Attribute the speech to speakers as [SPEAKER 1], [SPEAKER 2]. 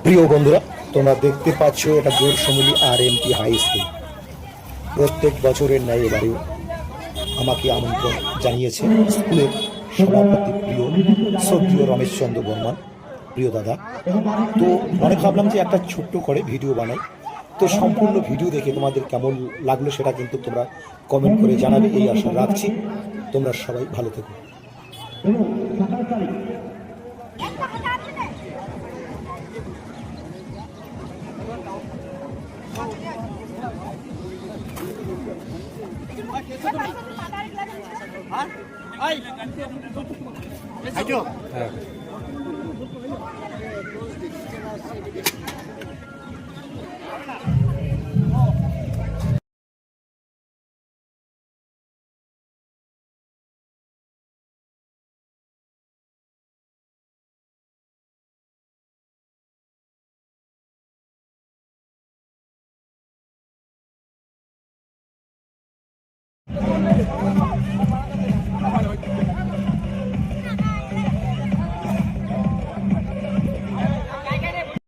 [SPEAKER 1] প্রিয় বন্ধুরা, তোমরা দেখতে পাচ্ছ এটা জোরসমুলি RMT হাই স্কুল। প্রত্যেক বছরের ন্যায় এবারেও আমাকে আমন্ত্রণ জানিয়েছে স্কুলের সভাপতি প্রিয় শ্রদ্ধেয় রমেশচন্দ্র বর্মন, প্রিয় দাদা। তো মনে ভাবলাম যে একটা ছোট্ট করে ভিডিও বানাই। তো সম্পূর্ণ ভিডিও দেখে তোমাদের কেমন লাগলো সেটা কিন্তু তোমরা কমেন্ট করে জানাবে, এই আশা রাখছি। তোমরা সবাই ভালো থেকো। হ্যাঁ,